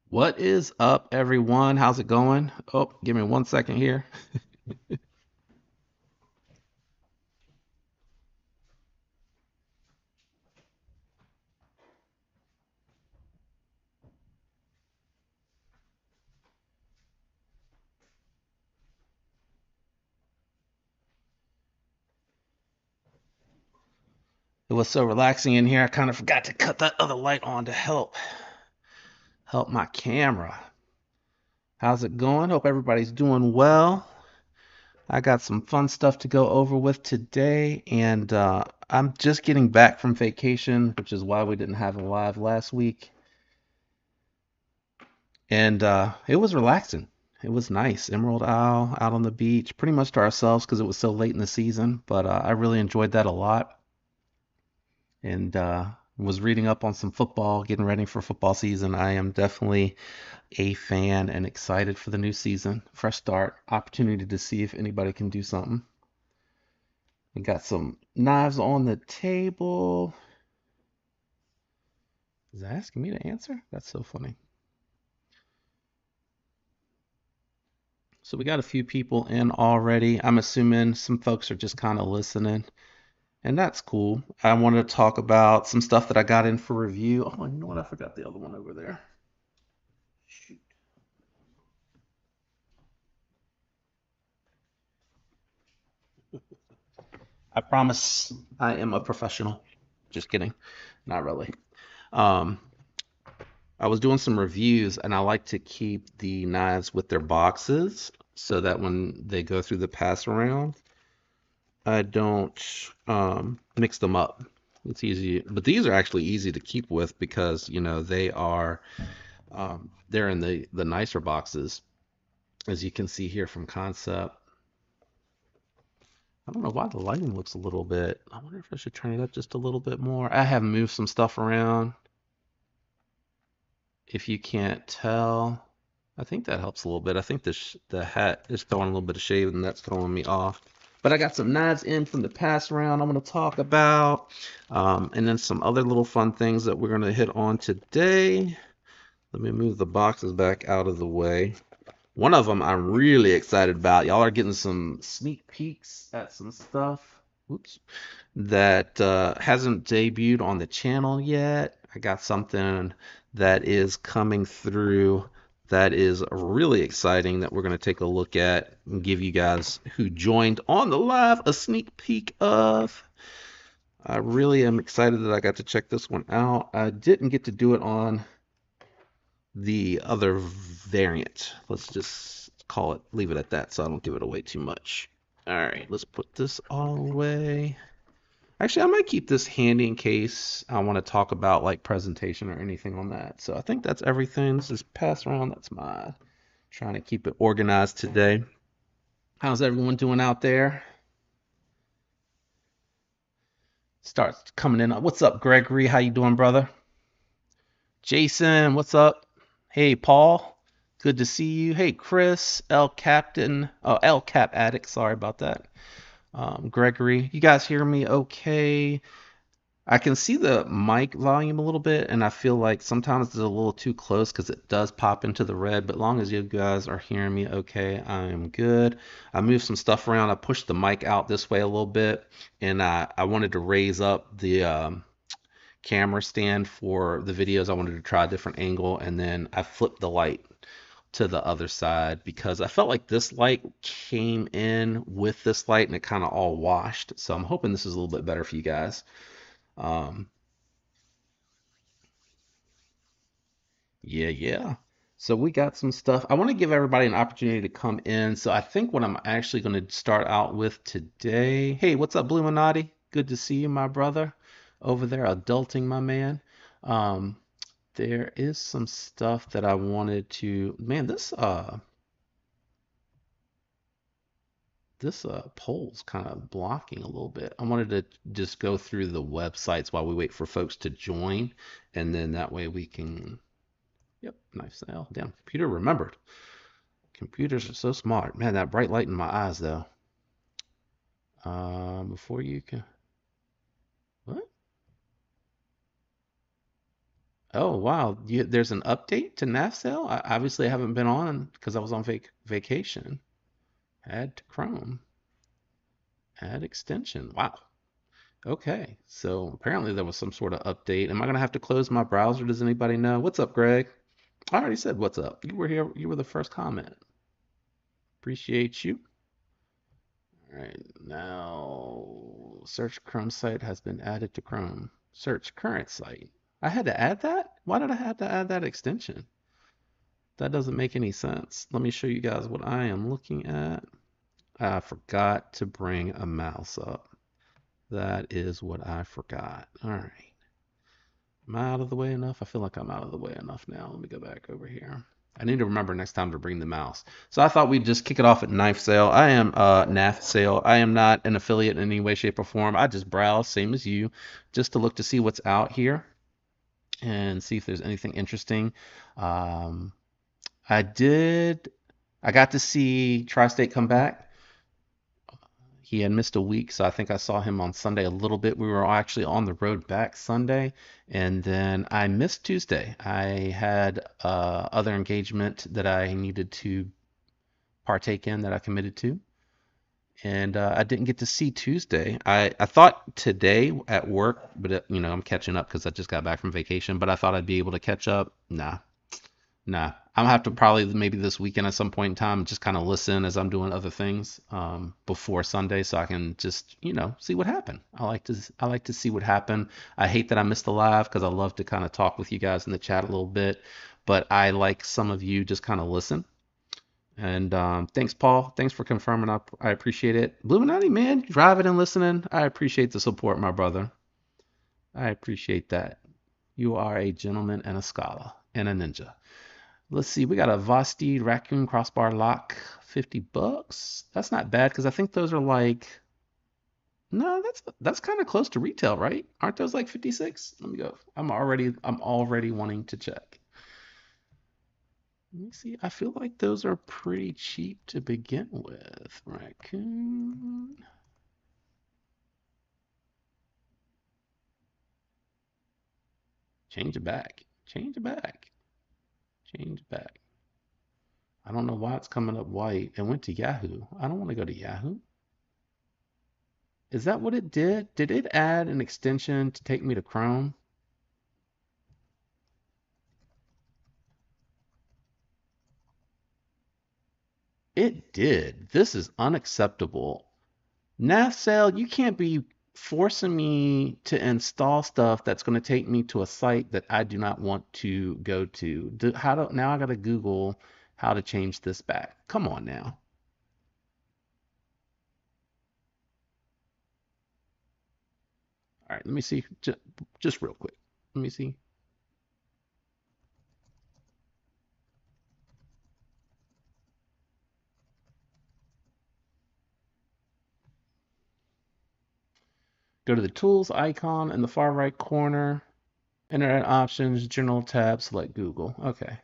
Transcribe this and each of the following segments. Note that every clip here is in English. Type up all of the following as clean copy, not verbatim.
What is up, everyone? How's it going? Oh, give me 1 second here. It was so relaxing in here. I kind of forgot to cut that other light on to help my camera. How's it going? Hope everybody's doing well. I got some fun stuff to go over with today, and I'm just getting back from vacation, which is why we didn't have a live last week. And it was relaxing. It was nice. Emerald Isle out on the beach, pretty much to ourselves because it was so late in the season, but I really enjoyed that a lot. And was reading up on some football, getting ready for football season. I am definitely a fan and excited for the new season. Fresh start, opportunity to see if anybody can do something. We got some knives on the table. Is that asking me to answer? That's so funny. So we got a few people in already. I'm assuming some folks are just kind of listening, and that's cool. I wanted to talk about some stuff that I got in for review. Oh, you know what? I forgot the other one over there. Shoot. I promise I am a professional. Just kidding. Not really. Um, I was doing some reviews and I like to keep the knives with their boxes so that when they go through the pass around, I don't mix them up. It's easy, but these are actually easy to keep with because, they are they're in the nicer boxes, as you can see here from Concept. I don't know why the lighting looks a little bit. I wonder if I should turn it up just a little bit more. I have moved some stuff around. If you can't tell, I think that helps a little bit. I think the hat is throwing a little bit of shade and that's throwing me off. But I got some knives in from the past round I'm going to talk about. And then some other little fun things that we're going to hit on today. Let me move the boxes back out of the way. One of them I'm really excited about. Y'all are getting some sneak peeks at some stuff. Oops. That hasn't debuted on the channel yet. I got something that is coming through that is really exciting that we're going to take a look at and give you guys who joined on the live a sneak peek of. I really am excited that I got to check this one out. I didn't get to do it on the other variant. Let's just leave it at that so I don't give it away too much. All right, let's put this all away. Actually, I might keep this handy in case I want to talk about like presentation or anything on that. So I think that's everything. This is pass around. That's my trying to keep it organized today. How's everyone doing out there? Starts coming in. What's up, Gregory? How you doing, brother? Jason, what's up? Hey, Paul. Good to see you. Hey, Chris, El Captain, El Cap Addict. Sorry about that. Gregory, you guys hear me okay? I can see the mic volume a little bit, and I feel like sometimes it's a little too close because it does pop into the red. But long as you guys are hearing me okay, I am good. I moved some stuff around. I pushed the mic out this way a little bit, and I wanted to raise up the camera stand for the videos. I wanted to try a different angle, and then I flipped the light to the other side because I felt like this light came in with this light and it kind of all washed. So I'm hoping this is a little bit better for you guys. Um, yeah. So we got some stuff. I want to give everybody an opportunity to come in. So I think what I'm actually going to start out with today. Hey, what's up, Bluminati? Good to see you, my brother, over there, adulting, my man. Um, there is some stuff that I wanted to. Man, this poll's kind of blocking a little bit. I wanted to just go through the websites while we wait for folks to join, and then that way we can. Yep, nice nail. Damn, computer remembered. Computers are so smart. Man, that bright light in my eyes, though. Before you can. What? Oh wow, there's an update to Nafcell? I obviously haven't been on because I was on vacation. Add to Chrome. Add extension. Wow. Okay. So apparently there was some sort of update. Am I gonna have to close my browser? Does anybody know? What's up, Greg? I already said what's up. You were here. You were the first comment. Appreciate you. All right. Now, search Chrome site has been added to Chrome. Search current site. I had to add that? Why did I have to add that extension? That doesn't make any sense. Let me show you guys what I am looking at. I forgot to bring a mouse up. That is what I forgot. All right. Am I out of the way enough? I feel like I'm out of the way enough now. Let me go back over here. I need to remember next time to bring the mouse. So I thought we'd just kick it off at Knife Sale. I am Nath Sale. I am not an affiliate in any way, shape, or form. I just browse, same as you, just to look to see what's out here and see if there's anything interesting. Um, I did. I got to see Tri-State come back. He had missed a week, so I think I saw him on Sunday a little bit. We were actually on the road back Sunday, and then I missed Tuesday. I had other engagement that I needed to partake in that I committed to, and I didn't get to see Tuesday. I thought today at work, but I'm catching up because I just got back from vacation. But I thought I'd be able to catch up. Nah, nah. I'm gonna have to probably maybe this weekend at some point in time just kind of listen as I'm doing other things before Sunday, so I can just see what happened. I like to see what happened. I hate that I missed the live because I love to kind of talk with you guys in the chat a little bit, but I like some of you just kind of listen. And thanks, Paul. Thanks for confirming. I appreciate it. Illuminati, man, driving and listening. I appreciate the support, my brother. I appreciate that. You are a gentleman and a scholar and a ninja. Let's see, we got a Vosteed Raccoon Crossbar Lock, $50. That's not bad because I think those are like, no, that's kind of close to retail, right? Aren't those like 56? Let me go. I'm already wanting to check. Let me see. I feel like those are pretty cheap to begin with. Raccoon. Change it back. Change it back. Change it back. I don't know why it's coming up white. It went to Yahoo. I don't want to go to Yahoo. Is that what it did? Did it add an extension to take me to Chrome? It did. This is unacceptable. Nafcell, you can't be forcing me to install stuff that's going to take me to a site that I do not want to go to. Now I got to Google how to change this back. Come on now. All right, let me see. Just real quick. Let me see. Go to the tools icon in the far right corner. Internet options, general tab, select Google. Okay.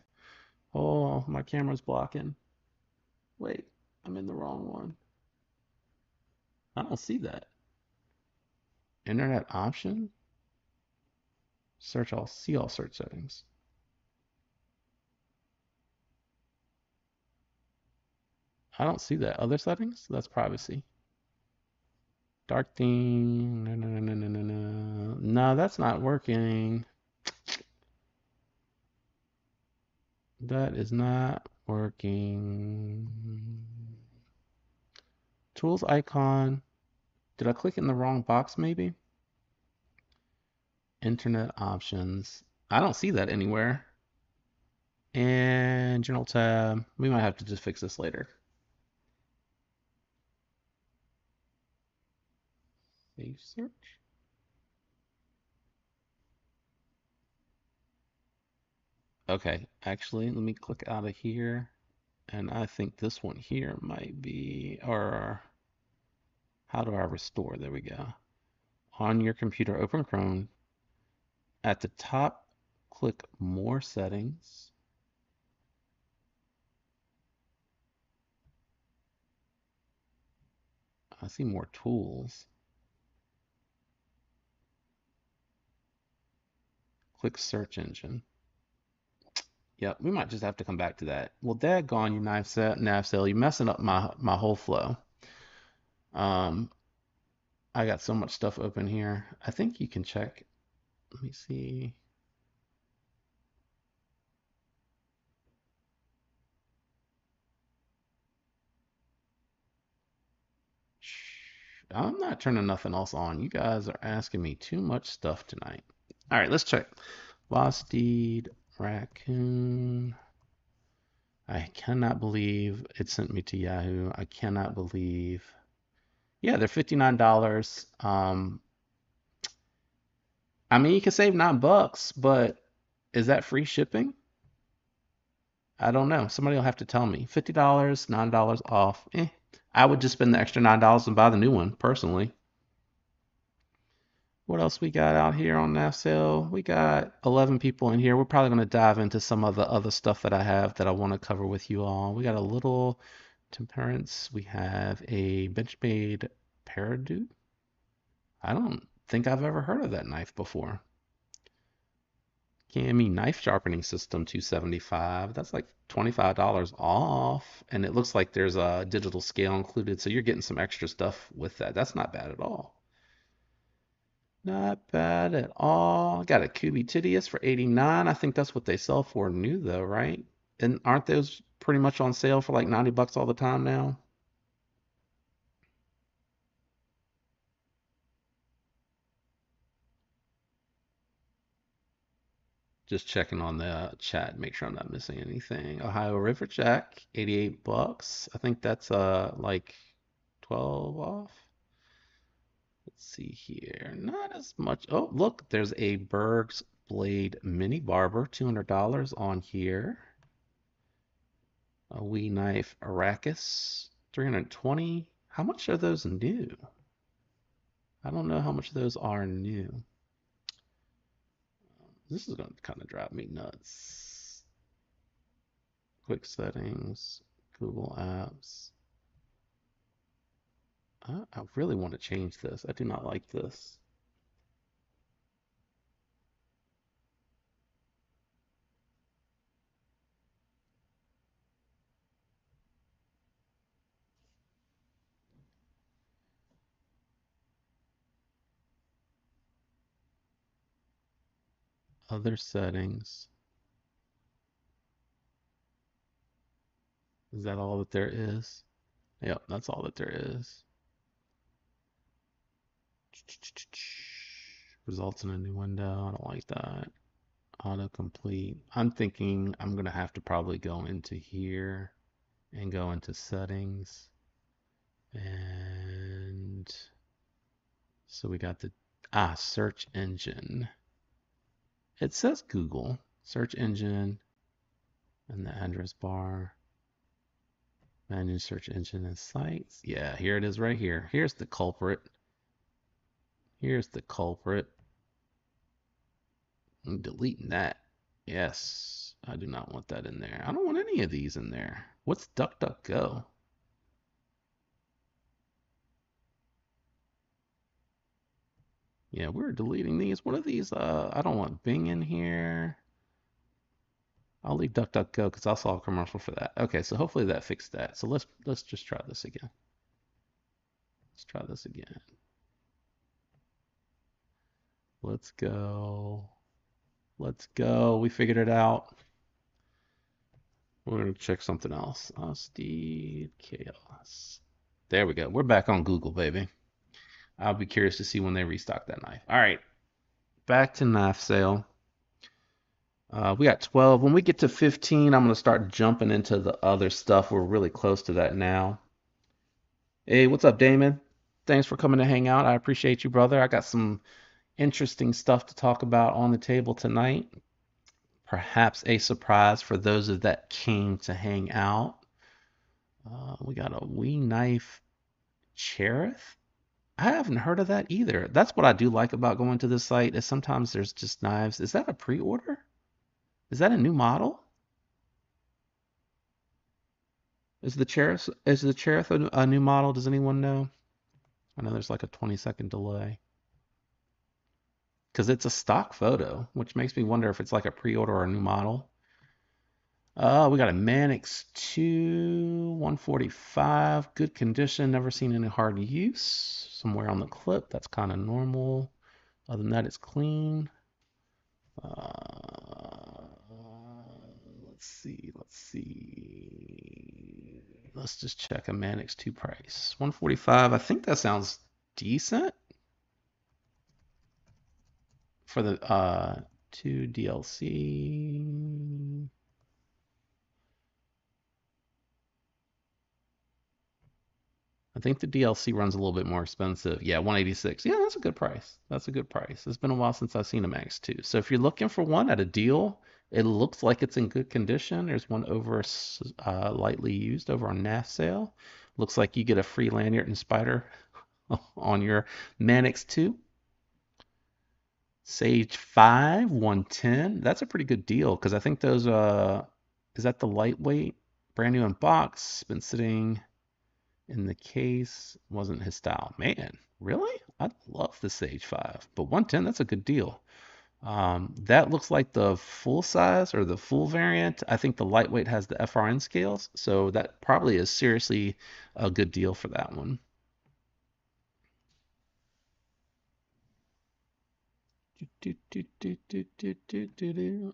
Oh, my camera's blocking. Wait, I'm in the wrong one. I don't see that. Internet option? See all search settings. I don't see that. Other settings? That's privacy. Dark theme. No, no, no, no, no, no, no. No, that's not working. That is not working. Tools icon. Did I click in the wrong box maybe? Internet options. I don't see that anywhere. And general tab. We might have to just fix this later. Save search. Okay, actually, let me click out of here. And I think this one here might be, or how do I restore? There we go. On your computer, open Chrome. At the top, click More Settings. I see more tools. Quick search engine. Yep, we might just have to come back to that. Well, daggone you, knife sale, you're messing up my whole flow. Um, I got so much stuff open here. I think you can check. Let me see. I'm not turning nothing else on. You guys are asking me too much stuff tonight. All right, let's check. Lost Deed, Raccoon. I cannot believe it sent me to Yahoo. I cannot believe. Yeah, they're $59. I mean, you can save $9, but is that free shipping? I don't know. Somebody will have to tell me. $50, $9 off. I would just spend the extra $9 and buy the new one, personally. What else we got out here on that sale? We got 11 people in here. We're probably going to dive into some of the other stuff that I have that I want to cover with you all. We got a little temperance. We have a Benchmade Peridot. I don't think I've ever heard of that knife before. Cami knife sharpening system 275. That's like $25 off. And it looks like there's a digital scale included, so you're getting some extra stuff with that. That's not bad at all. Not bad at all. Got a Kubi Titius for 89. I think that's what they sell for new though, right? And aren't those pretty much on sale for like 90 bucks all the time now? Just checking on the chat, make sure I'm not missing anything. Ohio River Jack, 88 bucks. I think that's like 12 off. Let's see here. Not as much. Oh, look, there's a Berg's Blade Mini Barber, $200 on here. A wee knife Arrakis, 320. How much are those new? I don't know how much those are new. This is going to kind of drive me nuts. Quick settings, Google Apps. I really want to change this. I do not like this. Other settings. Is that all that there is? Yep, that's all that there is. Results in a new window. I don't like that. Autocomplete. I'm thinking I'm gonna have to probably go into here and go into settings. And so we got the search engine. It says Google search engine and the address bar. Manage search engine and sites. Yeah, here it is right here. Here's the culprit. Here's the culprit. I'm deleting that. Yes, I do not want that in there. I don't want any of these in there. What's DuckDuckGo? Yeah, we're deleting these. What are these? I don't want Bing in here. I'll leave DuckDuckGo because I saw a commercial for that. Okay, so hopefully that fixed that. So let's just try this again. Let's try this again. Let's go. Let's go. We figured it out. We're gonna check something else. Steve Chaos. There we go. We're back on Google, baby. I'll be curious to see when they restock that knife. All right, back to knife sale. We got 12. When we get to 15, I'm going to start jumping into the other stuff. We're really close to that now. Hey, what's up, Damon? Thanks for coming to hang out. I appreciate you, brother. I got some interesting stuff to talk about on the table tonight. Perhaps a surprise for those of that came to hang out. We got a wee knife Cherith. I haven't heard of that either. That's what I do like about going to this site is sometimes there's just knives. Is that a pre-order? Is that a new model? Is the Cherith a new model? Does anyone know? I know there's like a 20-second delay. because it's a stock photo, which makes me wonder if it's like a pre-order or a new model. We got a Manix 2, 145, good condition, never seen any hard use. Somewhere on the clip, that's kind of normal. Other than that, it's clean. Let's see, let's see. Let's just check a Manix 2 price. 145, I think that sounds decent for the 2 DLC. I think the DLC runs a little bit more expensive. Yeah, 186. Yeah, that's a good price. That's a good price. It's been a while since I've seen a Max 2. So if you're looking for one at a deal, it looks like it's in good condition. There's one over lightly used over on NAF sale. Looks like you get a free lanyard and spider on your Manix 2. Sage 5, 110. That's a pretty good deal because I think those is that the lightweight, brand new in box, been sitting in the case, wasn't his style. Man, really? I love the Sage 5, but 110, that's a good deal. That looks like the full size or the full variant. I think the lightweight has the FRN scales, so that probably is seriously a good deal for that one.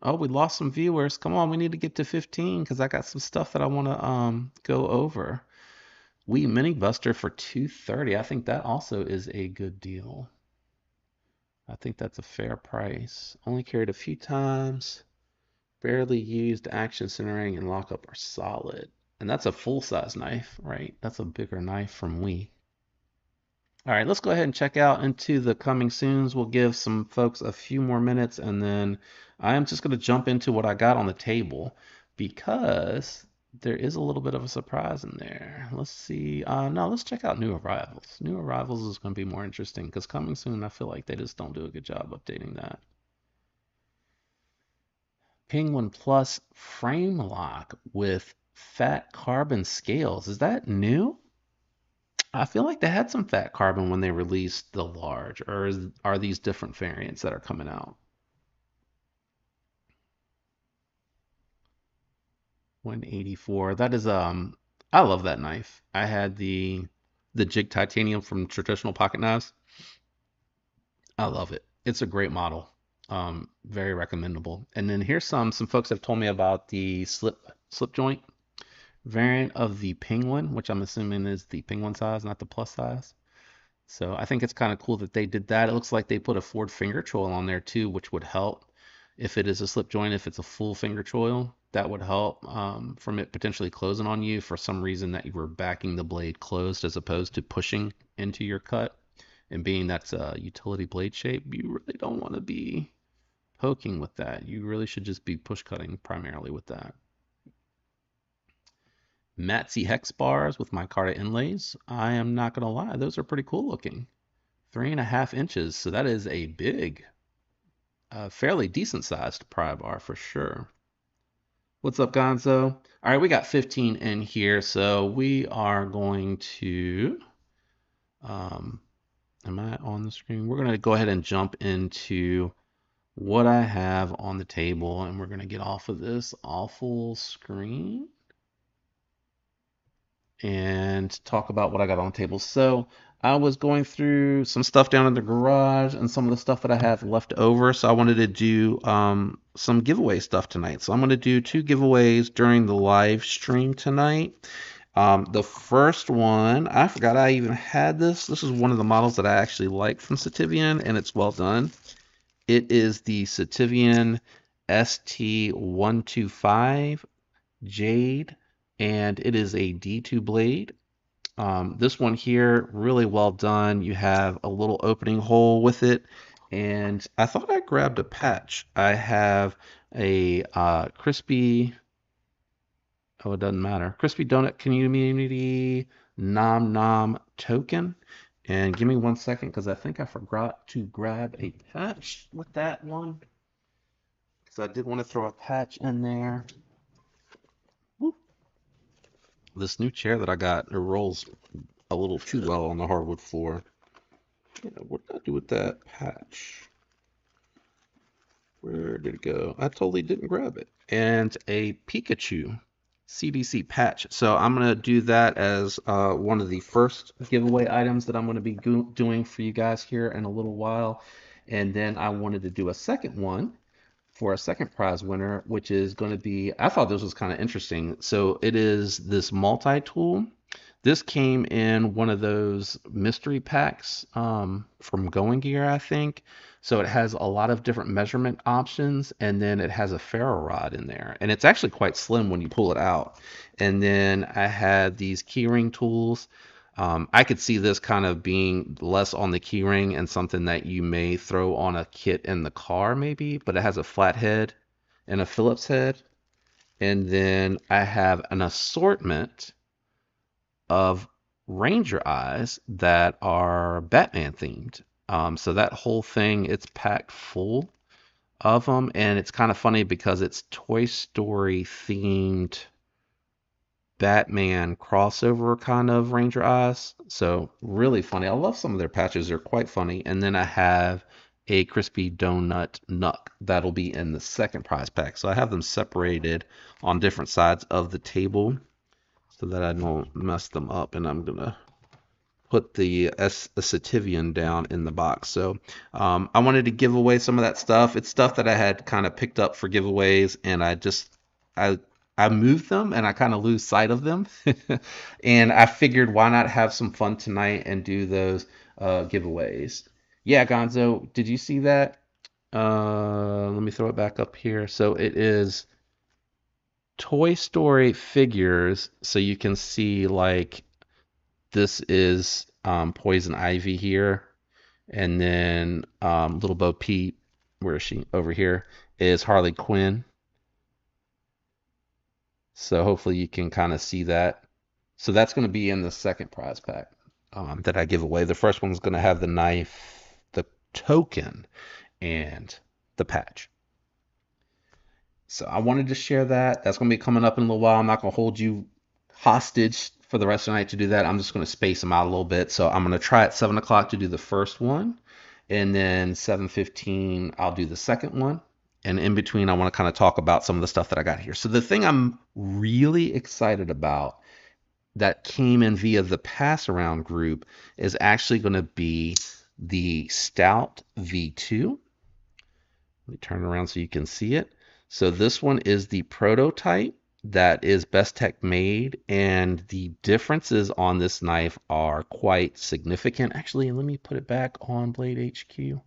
Oh, we lost some viewers. Come on, we need to get to 15 because I got some stuff that I want to go over. Wii Mini Buster for 230. I think that also is a good deal. I think that's a fair price. Only carried a few times. Barely used. Action centering and lockup are solid. And that's a full-size knife, right? That's a bigger knife from Wii. All right, let's go ahead and check out into the coming soons. We'll give some folks a few more minutes, and then I am just going to jump into what I got on the table because there is a little bit of a surprise in there. Let's see. No, let's check out New Arrivals. New Arrivals is going to be more interesting because coming soon, I feel like they just don't do a good job updating that. Penguin Plus frame lock with fat carbon scales. Is that new? I feel like they had some fat carbon when they released the large, or are these different variants that are coming out? 184. That is I love that knife. I had the jig titanium from traditional pocket knives. I love it. It's a great model. Very recommendable. And then here's some folks have told me about the slip joint variant of the Penguin, which I'm assuming is the Penguin size, not the plus size. So I think it's kind of cool that they did that. It looks like they put a Ford finger choil on there too, which would help if it is a slip joint. If it's a full finger choil, that would help from it potentially closing on you for some reason that you were backing the blade closed as opposed to pushing into your cut. And being that's a utility blade shape, you really don't want to be poking with that. You really should just be push cutting primarily with that. Matzy hex bars with micarta inlays. I am not going to lie, those are pretty cool looking. 3.5 inches, so that is a big, fairly decent sized pry bar for sure. What's up, Gonzo? All right, we got 15 in here, so we are going to, am I on the screen? We're going to go ahead and jump into what I have on the table, and we're going to get off of this awful screen and talk about what I got on the table. So I was going through some stuff down in the garage and some of the stuff that I have left over. So I wanted to do some giveaway stuff tonight. So I'm going to do 2 giveaways during the live stream tonight. The first one, I forgot I even had this. This is one of the models that I actually like from Sativian, and it's well done. It is the Sativian ST125 Jade, and it is a D2 blade. This one here, really well done. You have a little opening hole with it, and I thought I grabbed a patch. I have a crispy, oh, it doesn't matter, Crispy Donut Community Nom Nom token. And give me 1 second because I think I forgot to grab a patch with that one. Because I did want to throw a patch in there. Woo. This new chair that I got, it rolls a little too well on the hardwood floor. Yeah, what did I do with that patch? Where did it go? I totally didn't grab it. And a Pikachu CDC patch. So I'm going to do that as one of the first giveaway items that I'm going to be doing for you guys here in a little while. And then I wanted to do a second one for a second prize winner, which is going to be, I thought this was kind of interesting. So it is this multi-tool. This came in one of those mystery packs from Going Gear, I think. So it has a lot of different measurement options, and then it has a ferro rod in there. And it's actually quite slim when you pull it out. And then I had these keyring tools. I could see this kind of being less on the keyring and something that you may throw on a kit in the car, maybe, but it has a flat head and a Phillips head. And then I have an assortment of Ranger eyes that are Batman themed. So that whole thing, it's packed full of them, and it's kind of funny because it's Toy Story themed Batman crossover kind of Ranger eyes. So really funny. I love some of their patches. They're quite funny. And then I have a crispy donut Nuck that'll be in the second prize pack. So I have them separated on different sides of the table so that I don't mess them up. And I'm gonna put the Sativian down in the box. So I wanted to give away some of that stuff. It's stuff that I had kind of picked up for giveaways, and I I moved them and I kind of lose sight of them. And I figured why not have some fun tonight and do those giveaways. Yeah, Gonzo, did you see that? Let me throw it back up here. So it is Toy Story figures, so you can see like this is Poison Ivy here, and then Little Bo Peep, where is she? Over here is Harley Quinn. So hopefully you can kind of see that. So that's going to be in the second prize pack that I give away. The first one's going to have the knife, the token, and the patch. So I wanted to share that. That's going to be coming up in a little while. I'm not going to hold you hostage for the rest of the night to do that. I'm just going to space them out a little bit. So I'm going to try at 7 o'clock to do the first one. And then 7:15, I'll do the second one. And in between, I want to kind of talk about some of the stuff that I got here. So the thing I'm really excited about that came in via the pass around group is actually going to be the Stout V2. Let me turn around so you can see it. So this one is the prototype that is Bestech made, and the differences on this knife are quite significant. Actually, let me put it back on Blade HQ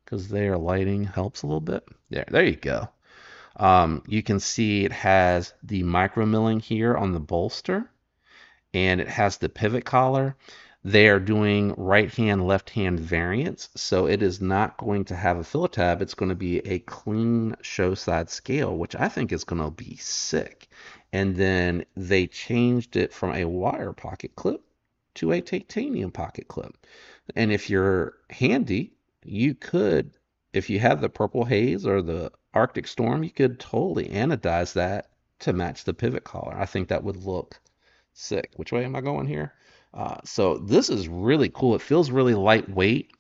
because their lighting helps a little bit. There you go. You can see it has the micro milling here on the bolster, and it has the pivot collar. They are doing right hand, left hand variants, so it is not going to have a filler tab. It's going to be a clean show side scale, which I think is going to be sick. And then they changed it from a wire pocket clip to a titanium pocket clip. And if you're handy, you could, if you have the Purple Haze or the Arctic Storm, you could totally anodize that to match the pivot collar. I think that would look sick. Which way am I going here? So this is really cool. It feels really lightweight.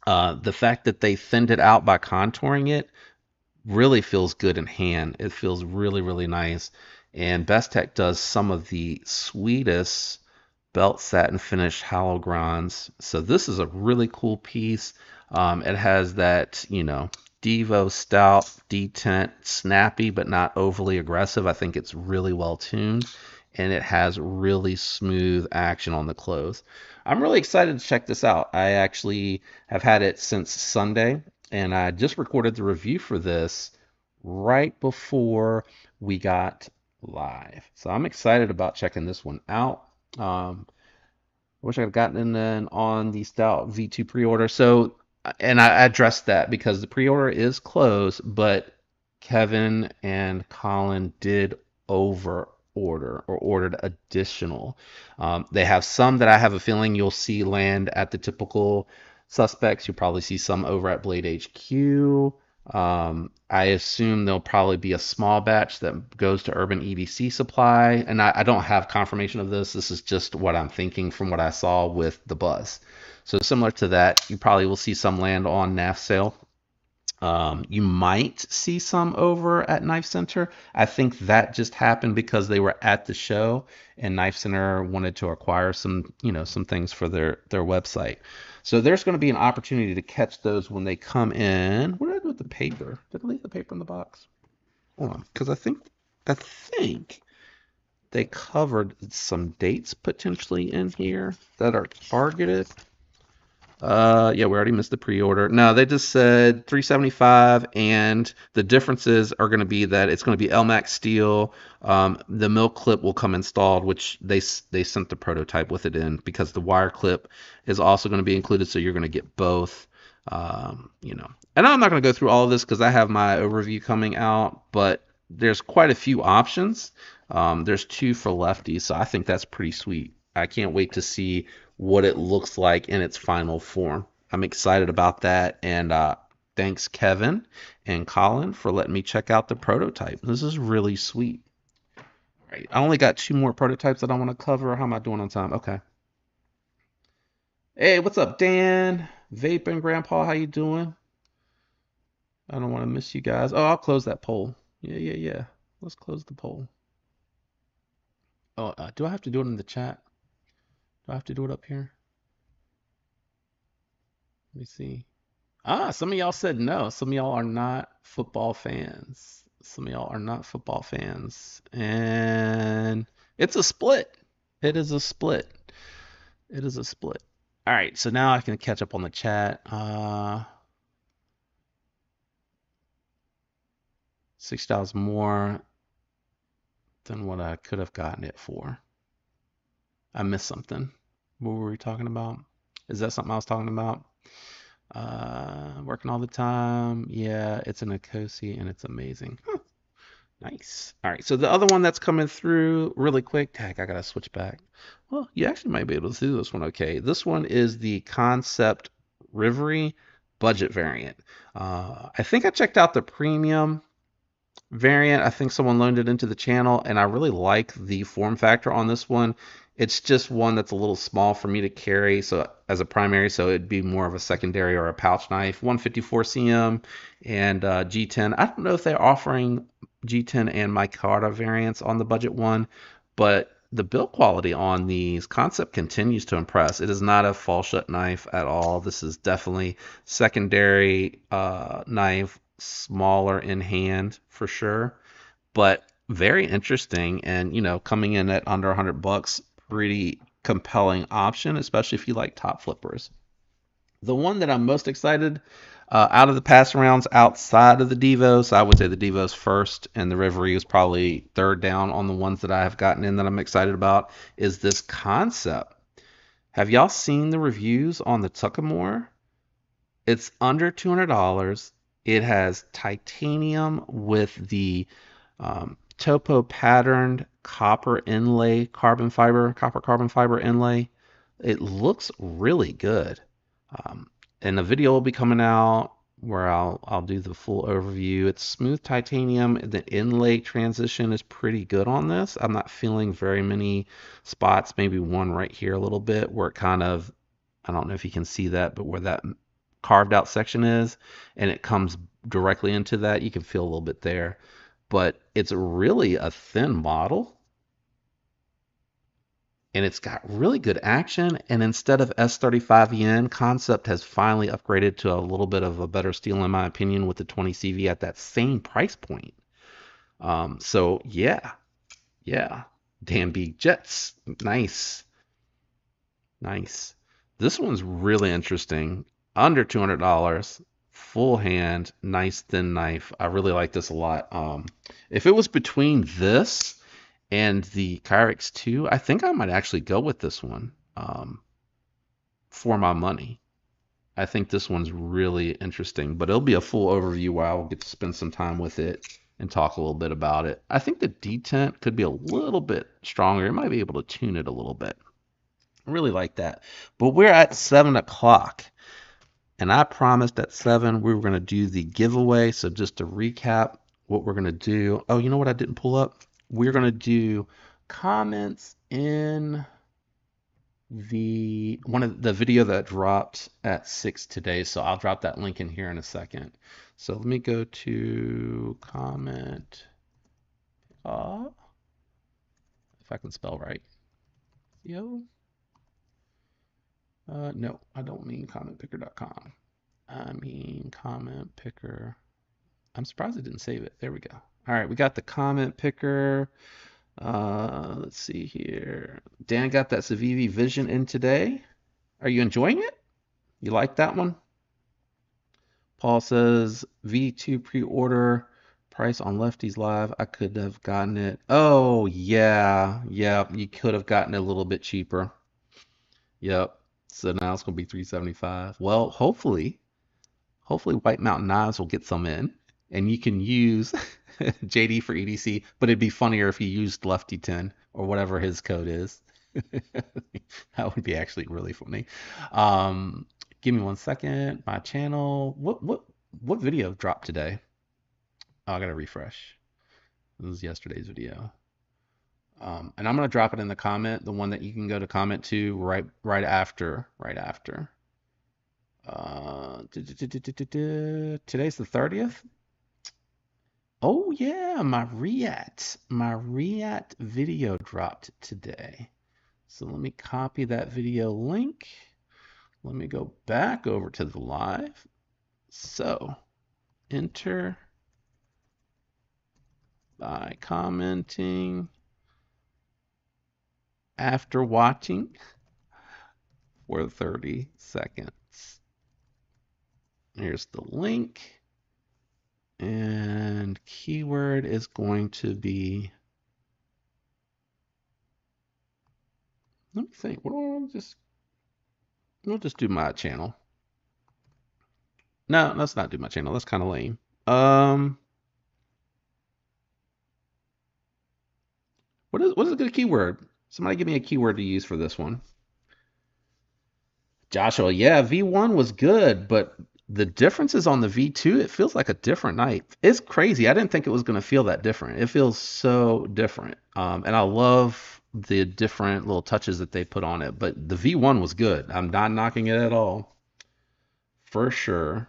The fact that they thinned it out by contouring it really feels good in hand. It feels really, really nice. And Bestech does some of the sweetest belt satin finish hologrons. So this is a really cool piece. It has that, Devo stout detent, snappy but not overly aggressive. I think it's really well tuned, and it has really smooth action on the clothes. I'm really excited to check this out. I actually have had it since Sunday, and I just recorded the review for this right before we got live. So I'm excited about checking this one out. I wish I had gotten in on the Stout V2 pre-order. So, and I addressed that because the pre-order is closed, but Kevin and Colin did over order or ordered additional. They have some that I have a feeling you'll see land at the typical suspects. You'll probably see some over at Blade HQ. I assume there'll probably be a small batch that goes to Urban EDC Supply, and I don't have confirmation of this. This is just what I'm thinking from what I saw with the buzz. So similar to that, you probably will see some land on NAF sale. You might see some over at Knife Center. I think that just happened because they were at the show and Knife Center wanted to acquire some, some things for their website. So there's going to be an opportunity to catch those when they come in. What did I do with the paper? Did I leave the paper in the box? Hold on, because I think they covered some dates potentially in here that are targeted. Yeah, we already missed the pre-order. No, they just said 375, and the differences are going to be that it's going to be LMAX steel. The mill clip will come installed, which they sent the prototype with it in because the wire clip is also going to be included, so you're going to get both. And I'm not going to go through all of this because I have my overview coming out, but there's quite a few options. There's two for lefties, so I think that's pretty sweet. I can't wait to see what it looks like in its final form. I'm excited about that, and thanks Kevin and Colin for letting me check out the prototype. This is really sweet. All right, I only got two more prototypes that I want to cover. How am I doing on time? Okay. Hey, what's up, Dan? Vaping Grandpa, how you doing? I don't want to miss you guys. Oh, I'll close that poll. Yeah. Let's close the poll. Oh, do I have to do it in the chat? Do I have to do it up here? Let me see. Some of y'all said no. Some of y'all are not football fans. Some of y'all are not football fans. And it's a split. It is a split. It is a split. All right, so now I can catch up on the chat. $6 more than what I could have gotten it for. I missed something. What were we talking about? Is that something I was talking about? Working all the time. Yeah, it's an Ecosi and it's amazing. Huh. Nice. All right, so the other one that's coming through really quick. Heck, I gotta switch back. Well, you actually might be able to see this one okay. This one is the Concept Rivery budget variant. I think I checked out the premium variant. I think someone loaned it into the channel, and I really like the form factor on this one. It's just one that's a little small for me to carry, so as a primary, so it'd be more of a secondary or a pouch knife. 154 cm and G10. I don't know if they're offering G10 and micarta variants on the budget one, but the build quality on these Concept continues to impress. It is not a fall shut knife at all. This is definitely secondary knife, smaller in hand for sure, but very interesting. And coming in at under $100, pretty compelling option, especially if you like top flippers. The one that I'm most excited out of the pass rounds outside of the Devos, I would say the Devos first, and the Reverie is probably third down on the ones that I have gotten in that I'm excited about, is this Concept. Have y'all seen the reviews on the Tuckamore? It's under $200. It has titanium with the topo patterned copper inlay, copper carbon fiber inlay. It looks really good. And the video will be coming out where I'll do the full overview. It's smooth titanium. The inlay transition is pretty good on this. I'm not feeling very many spots, maybe one right here a little bit where it kind of, I don't know if you can see that, but where that carved out section is, and it comes directly into that, you can feel a little bit there. But it's really a thin model, and it's got really good action. And instead of S35 yen, Concept has finally upgraded to a little bit of a better steel, in my opinion, with the 20 CV at that same price point. So yeah, Danby Jets, nice. This one's really interesting. Under $200, full hand, nice thin knife. I really like this a lot. If it was between this and the Kyrex 2, I think I might actually go with this one for my money. I think this one's really interesting, but it'll be a full overview where I'll get to spend some time with it and talk a little bit about it. I think the detent could be a little bit stronger. It might be able to tune it a little bit. I really like that. But we're at 7 o'clock, and I promised at 7 we were going to do the giveaway. So just to recap what we're going to do. Oh, you know what I didn't pull up? We're going to do comments in one of the video that dropped at 6 today. So I'll drop that link in here in a second. So let me go to comment. If I can spell right. Yo. No, I don't mean commentpicker.com. I mean comment picker. I'm surprised I didn't save it. There we go. All right, we got the comment picker. Let's see here. Dan got that Civivi Vision in today. Are you enjoying it? You like that one? Paul says V2 pre-order price on Lefties Live. I could have gotten it. Oh yeah, you could have gotten it a little bit cheaper. Yep. So now it's gonna be 375. Well, hopefully White Mountain Knives will get some in, and you can use JD for EDC. But it'd be funnier if you used Lefty 10 or whatever his code is. That would be actually really funny. Um, Give me 1 second. My channel. What video dropped today? Oh, I gotta refresh. This was yesterday's video. And I'm gonna drop it in the comment, the one that you can go to comment to right after. Today's the 30th. Oh yeah, my React video dropped today. So let me copy that video link. Let me go back over to the live. So enter by commenting after watching for 30 seconds. Here's the link. And keyword is going to be, let me think, we'll just do my channel. No, let's not do my channel. That's kind of lame. What is a good keyword? Somebody give me a keyword to use for this one. Joshua, yeah, V1 was good, but the differences on the V2, it feels like a different knife. It's crazy. I didn't think it was going to feel that different. It feels so different. And I love the different little touches that they put on it. But the V1 was good. I'm not knocking it at all. For sure.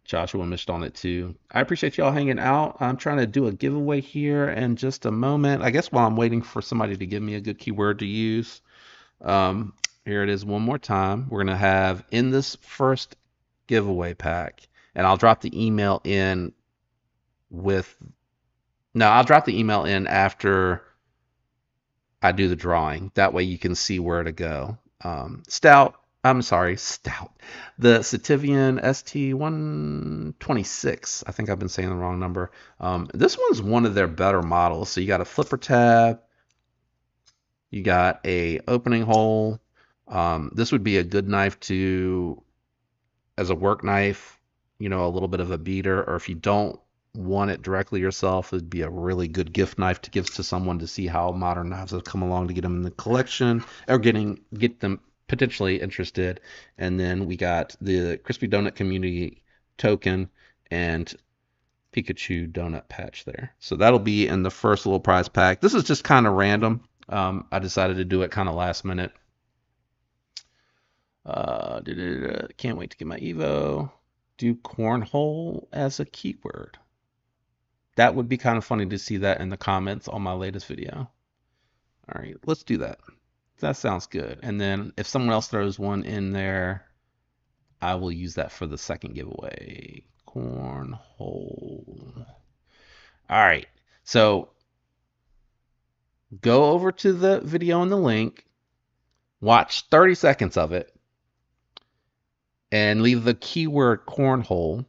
Joshua missed on it too. I appreciate y'all hanging out. I'm trying to do a giveaway here in just a moment. I guess while I'm waiting for somebody to give me a good keyword to use. Here it is one more time. We're going to have in this first giveaway pack, and I'll drop the email in I'll drop the email in after I do the drawing. That way you can see where to go. Stout. The Sativian ST126. I think I've been saying the wrong number. This one's one of their better models. So you got a flipper tab. You got a opening hole. This would be a good knife as a work knife, a little bit of a beater, or if you don't want it directly yourself, it'd be a really good gift knife to give to someone to see how modern knives have come along to get them in the collection or get them potentially interested. And then we got the Crispy Donut Community token and Pikachu donut patch there. So that'll be in the first little prize pack. This is just kind of random. I decided to do it kind of last minute. Can't wait to get my Evo. Do cornhole as a keyword. That would be kind of funny to see that in the comments on my latest video. All right, let's do that. That sounds good. And then if someone else throws one in there, I will use that for the second giveaway. Cornhole. All right, so go over to the video in the link, watch 30 seconds of it, and leave the keyword cornhole.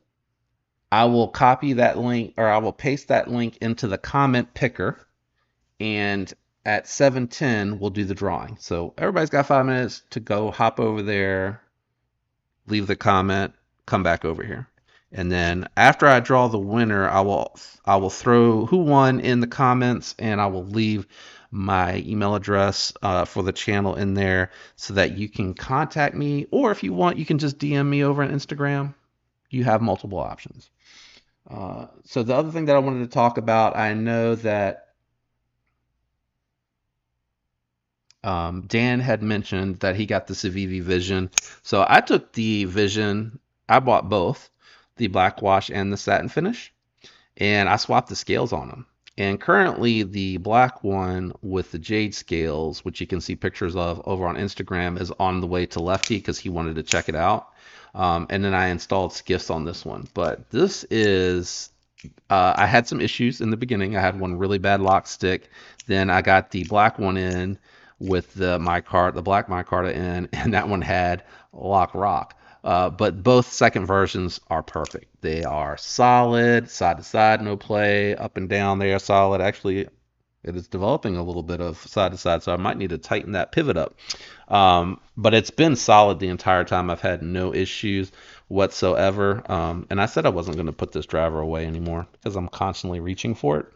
I will copy that link, or I will paste that link into the comment picker, and at 7:10 we'll do the drawing. So everybody's got 5 minutes to go hop over there, leave the comment, come back over here. And then after I draw the winner, I will throw who won in the comments, and I will leave my email address for the channel in there so that you can contact me, or if you want, you can just DM me over on Instagram. You have multiple options. So the other thing that I wanted to talk about, I know that Dan had mentioned that he got the Civivi Vision. So I took the Vision, I bought both. the black wash and the satin finish, and I swapped the scales on them. And currently, the black one with the jade scales, which you can see pictures of over on Instagram, is on the way to Lefty because he wanted to check it out. And then I installed skiffs on this one. But this is, I had some issues in the beginning. I had one really bad lock stick. Then I got the black one in with the black micarta in, and that one had lock rock. But both second versions are perfect. They are solid, side to side, no play, up and down. They are solid. Actually, it is developing a little bit of side to side, so I might need to tighten that pivot up. But it's been solid the entire time. I've had no issues whatsoever. And I said I wasn't going to put this driver away anymore because I'm constantly reaching for it.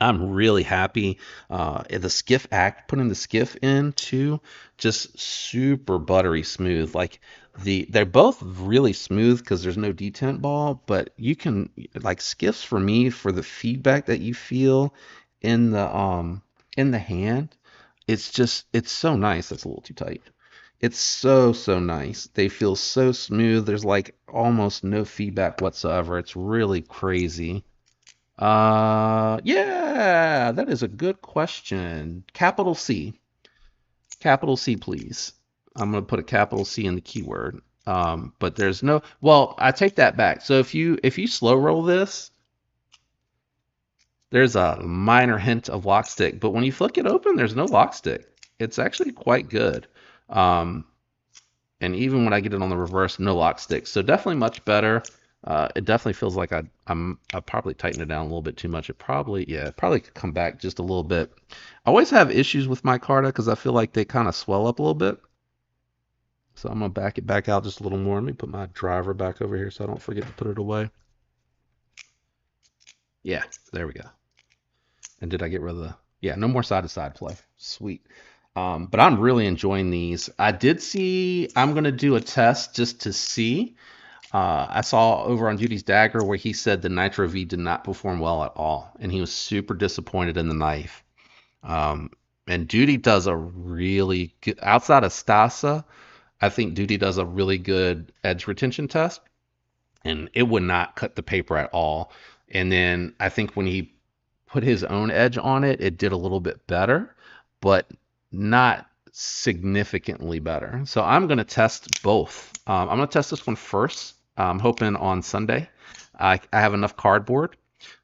I'm really happy. The skiff act, putting the skiff in too, just super buttery smooth. Like they're both really smooth because there's no detent ball, but you can like skiffs for me for the feedback that you feel in the hand. It's so nice. That's a little too tight. It's so nice. They feel so smooth. There's like almost no feedback whatsoever. It's really crazy. Yeah, that is a good question. Capital C. Capital C, please. I'm gonna put a capital C in the keyword. But there's no, well, I take that back. So if you slow roll this, there's a minor hint of lock stick, but when you flick it open, there's no lock stick. It's actually quite good. Um, and even when I get it on the reverse, no lock stick. So definitely much better. It definitely feels like I probably tightened it down a little bit too much. It probably could come back just a little bit. I always have issues with my Carta because I feel like they kind of swell up a little bit. So I'm gonna back it back out just a little more. Let me put my driver back over here so I don't forget to put it away. Yeah, there we go. And did I get rid of the? Yeah, no more side to side play. Sweet. But I'm really enjoying these. I did see. I'm gonna do a test just to see. I saw over on Duty's Dagger where he said the Nitro V did not perform well at all, and he was super disappointed in the knife. And Duty does a really good, outside of Stasa, I think Duty does a really good edge retention test, and it would not cut the paper at all. And then I think when he put his own edge on it, it did a little bit better, but not significantly better. So I'm going to test both. I'm going to test this one first. I'm hoping on Sunday. I have enough cardboard.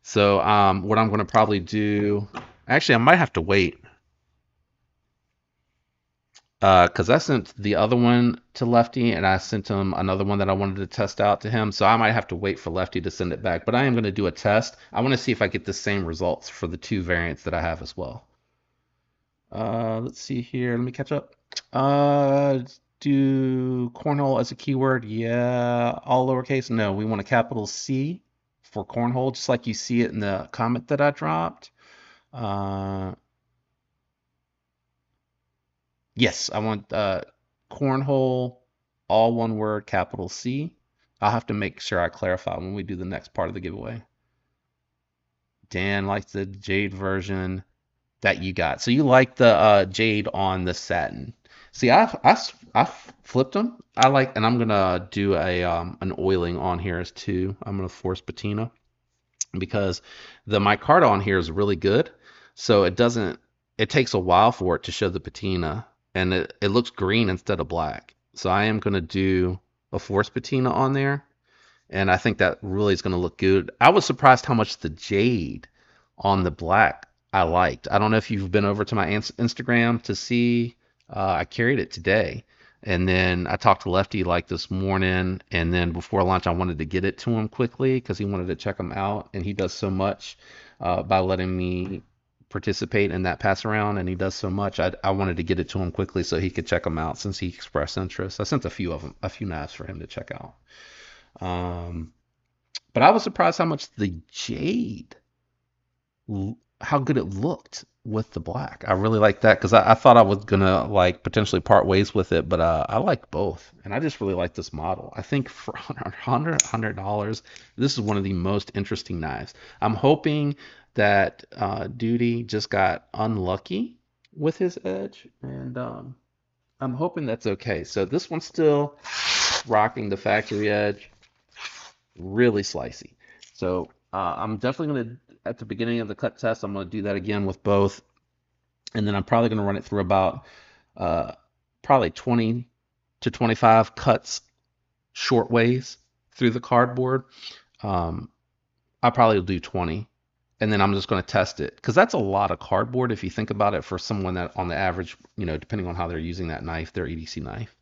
So what I'm going to probably do, actually, I might have to wait because I sent the other one to Lefty and I sent him another one that I wanted to test out to him. So I might have to wait for Lefty to send it back. But I am going to do a test. I want to see if I get the same results for the two variants that I have as well. Let's see here. Let me catch up. Do cornhole as a keyword? Yeah. All lowercase? No. We want a capital C for cornhole, just like you see it in the comment that I dropped. Yes, I want cornhole, all one word, capital C. I'll have to make sure I clarify when we do the next part of the giveaway. Dan likes the jade version that you got. So you like the jade on the satin. See, I flipped them. I like, and I'm gonna do a an oiling on here as too. I'm gonna force patina because the micarta on here is really good. So it doesn't. It takes a while for it to show the patina, and it looks green instead of black. So I am gonna do a force patina on there, and I think that really is gonna look good. I was surprised how much the jade on the black I liked. I don't know if you've been over to my Instagram to see. I carried it today, and then I talked to Lefty like this morning, and then before lunch I wanted to get it to him quickly because he wanted to check them out, and he does so much by letting me participate in that pass around, and he does so much. I wanted to get it to him quickly so he could check them out since he expressed interest. I sent a few of them, a few knives for him to check out. But I was surprised how much the jade how good it looked with the black. I really like that because I thought I was gonna like potentially part ways with it, but I like both, and I just really like this model. I think for $100, this is one of the most interesting knives. I'm hoping that Duty just got unlucky with his edge, and I'm hoping that's okay. So this one's still rocking the factory edge. really slicey. So I'm definitely gonna, at the beginning of the cut test, I'm gonna do that again with both, and then I'm probably gonna run it through about uh, probably 20 to 25 cuts short ways through the cardboard. Um, I probably will do 20, and then I'm just going to test it because that's a lot of cardboard if you think about it for someone that on the average, depending on how they're using that knife, their EDC knife.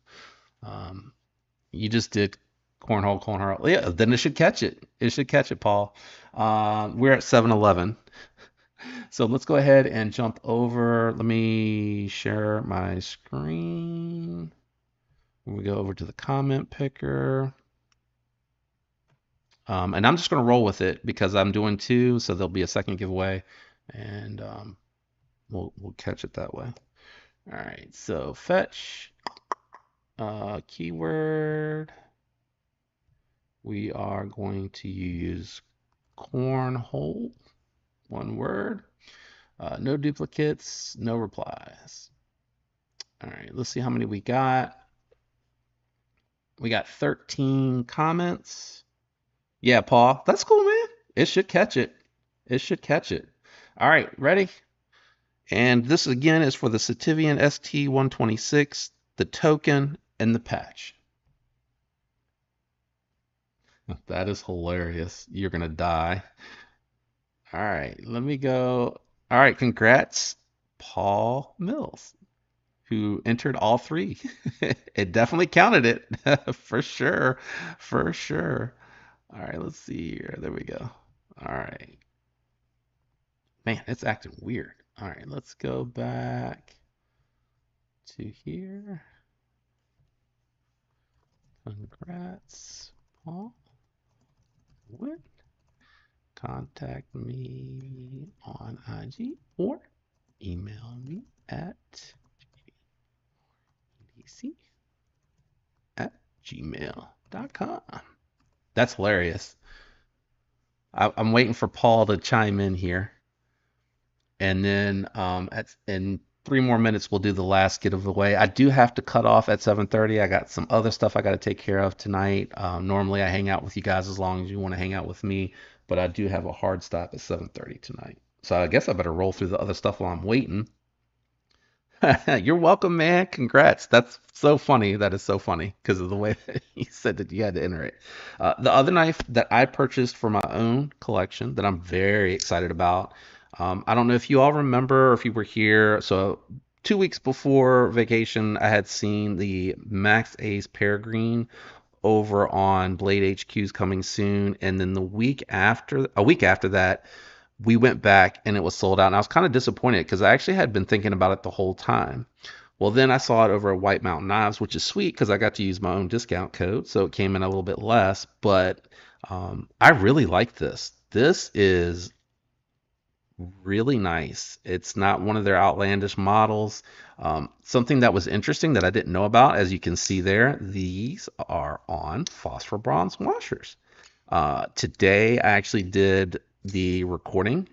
Um, you just did cornhole. Yeah, then it should catch it. It should catch it, Paul. We're at 7-Eleven. So let's go ahead and jump over. Let me share my screen. We go over to the comment picker. And I'm just going to roll with it because I'm doing two, so there'll be a second giveaway, and we'll catch it that way. All right, so fetch keyword. We are going to use cornhole, one word. No duplicates, no replies. All right, let's see how many we got. We got 13 comments. Yeah, Paul, that's cool, man. It should catch it. It should catch it. All right, ready? And this again is for the Sativian ST126, the token, and the patch. That is hilarious. You're going to die. All right, let me go. All right, congrats, Paul Mills, who entered all three. It definitely counted it for sure. For sure. All right, let's see here. There we go. All right. Man, it's acting weird. All right, let's go back to here. Congrats, Paul. Win. Contact me on IG or email me at edc at gmail.com. That's hilarious. I'm waiting for Paul to chime in here. And then in 3 more minutes, we'll do the last giveaway. I do have to cut off at 7:30. I got some other stuff I got to take care of tonight. Normally, I hang out with you guys as long as you want to hang out with me, but I do have a hard stop at 7:30 tonight. So I guess I better roll through the other stuff while I'm waiting. You're welcome, man. Congrats. That's so funny. That is so funny because of the way that you said that you had to enter it. The other knife that I purchased for my own collection that I'm very excited about. I don't know if you all remember or if you were here. So 2 weeks before vacation, I had seen the Max Ace Peregrine over on Blade HQ's coming soon, and then a week after that, we went back and it was sold out. And I was kind of disappointed because I actually had been thinking about it the whole time. Well, then I saw it over at White Mountain Knives, which is sweet because I got to use my own discount code, so it came in a little bit less. But I really like this. This is really nice. It's not one of their outlandish models. Something that was interesting that I didn't know about, as you can see there, these are on phosphor bronze washers. Today I actually did the recording